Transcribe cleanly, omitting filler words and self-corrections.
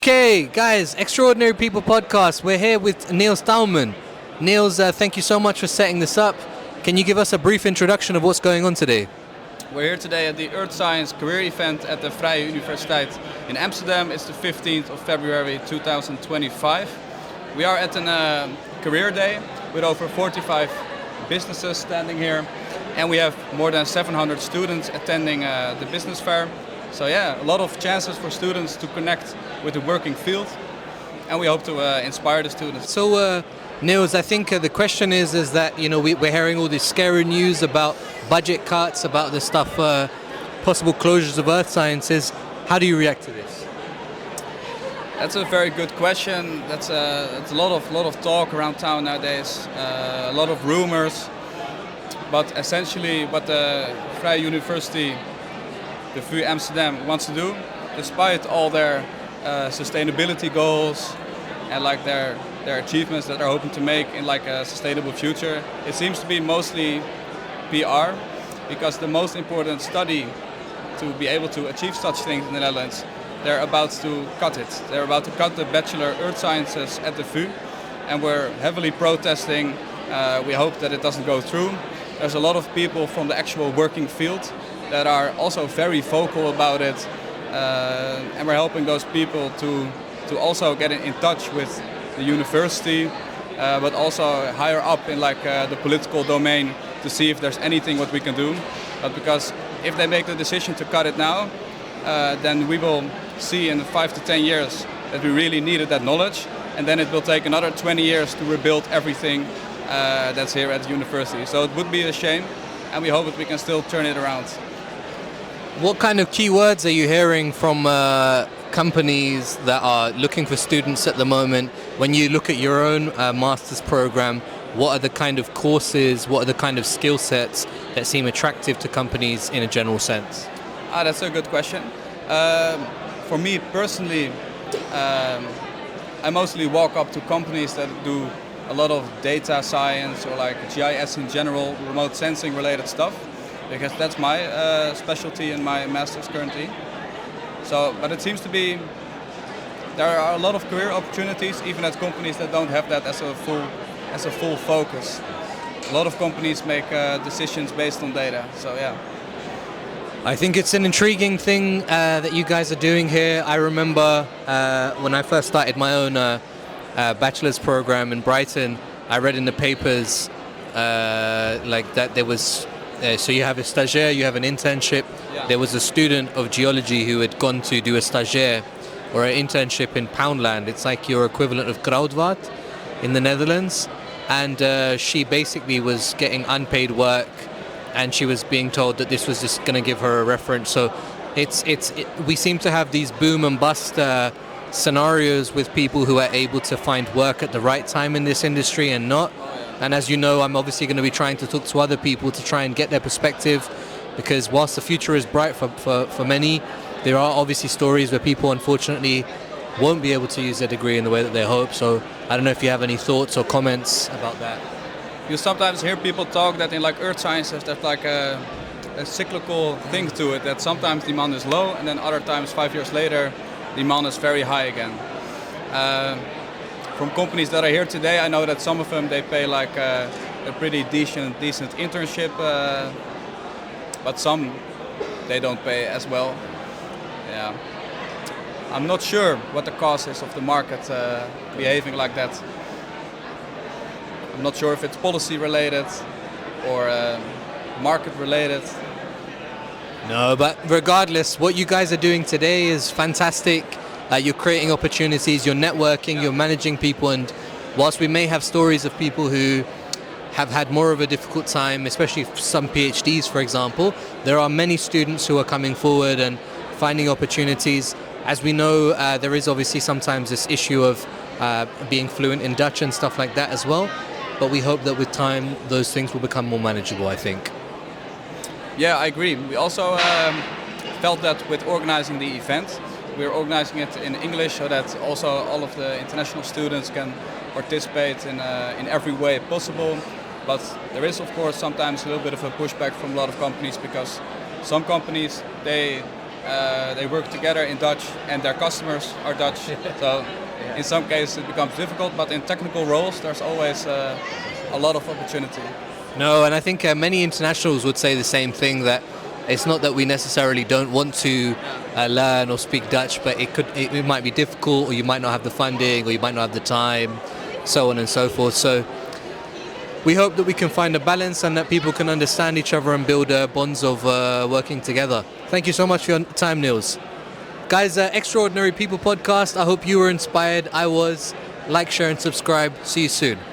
Okay, guys, Extraordinary People podcast. We're here with Niels Tuinman. Niels, thank you so much for setting this up. Can you give us a brief introduction of what's going on today? We're here today at the Earth Science career event at the Vrije Universiteit in Amsterdam. It's the 15th of February 2025. We are at a career day with over 45 businesses standing here, and we have more than 700 students attending the business fair. So yeah, a lot of chances for students to connect with the working field, and we hope to inspire the students. So, Niels, I think the question is that we're hearing all this scary news about budget cuts, about the stuff, possible closures of earth sciences. How do you react to this? That's a very good question. That's a lot of talk around town nowadays. A lot of rumors, but essentially, what the Vrije University, the VU Amsterdam, wants to do, despite all their sustainability goals and like their achievements that they're hoping to make in like a sustainable future, it seems to be mostly PR, because the most important study to be able to achieve such things in the Netherlands, they're about to cut it. They're about to cut the bachelor earth sciences at the VU, and we're heavily protesting. We hope that it doesn't go through. There's a lot of people from the actual working field that are also very vocal about it, and we're helping those people to also get in touch with the university, but also higher up in like the political domain to see if there's anything what we can do. But because if they make the decision to cut it now, then we will see in 5 to 10 years that we really needed that knowledge, and then it will take another 20 years to rebuild everything that's here at the university. So it would be a shame, and we hope that we can still turn it around. What kind of keywords are you hearing from companies that are looking for students at the moment? When you look at your own master's program, what are the kind of courses, what are the kind of skill sets that seem attractive to companies in a general sense? That's a good question. For me personally, I mostly walk up to companies that do a lot of data science or like GIS in general, remote sensing related stuff, because that's my specialty in my master's currently. So, but it seems to be there are a lot of career opportunities even at companies that don't have that as a full focus. A lot of companies make decisions based on data. So yeah. I think it's an intriguing thing that you guys are doing here. I remember when I first started my own bachelor's program in Brighton, I read in the papers like that there was, so you have a stagiaire, you have an internship. Yeah. There was a student of geology who had gone to do a stagiaire or an internship in Poundland. It's like your equivalent of Grootwaard in the Netherlands. And she basically was getting unpaid work, and she was being told that this was just going to give her a reference. So we seem to have these boom and bust scenarios with people who are able to find work at the right time in this industry and not. And as you know, I'm obviously going to be trying to talk to other people to try and get their perspective, because whilst the future is bright for many, there are obviously stories where people unfortunately won't be able to use their degree in the way that they hope. So I don't know if you have any thoughts or comments about that. You sometimes hear people talk that in like earth sciences there's like a cyclical thing to it, that sometimes demand is low and then other times 5 years later demand is very high again. From companies that are here today, I know that some of them they pay like a pretty decent internship, but some they don't pay as well. Yeah, I'm not sure what the cause is of the market behaving like that. I'm not sure if it's policy related or market related. No, but regardless, what you guys are doing today is fantastic. You're creating opportunities, you're networking, you're managing people, and whilst we may have stories of people who have had more of a difficult time, especially some PhDs, for example, there are many students who are coming forward and finding opportunities. As we know, there is obviously sometimes this issue of being fluent in Dutch and stuff like that as well. But we hope that with time, those things will become more manageable, I think. Yeah, I agree. We also felt that with organizing the event, we're organizing it in English so that also all of the international students can participate in every way possible. But there is, of course, sometimes a little bit of a pushback from a lot of companies, because some companies, they they work together in Dutch and their customers are Dutch. So in some cases it becomes difficult, but in technical roles there's always a lot of opportunity. No, and I think many internationals would say the same thing, that it's not that we necessarily don't want to learn or speak Dutch, but it might be difficult, or you might not have the funding, or you might not have the time, so on and so forth. So we hope that we can find a balance and that people can understand each other and build bonds of working together. Thank you so much for your time, Niels. Guys, Extraordinary People podcast. I hope you were inspired. I was. Like, share and subscribe. See you soon.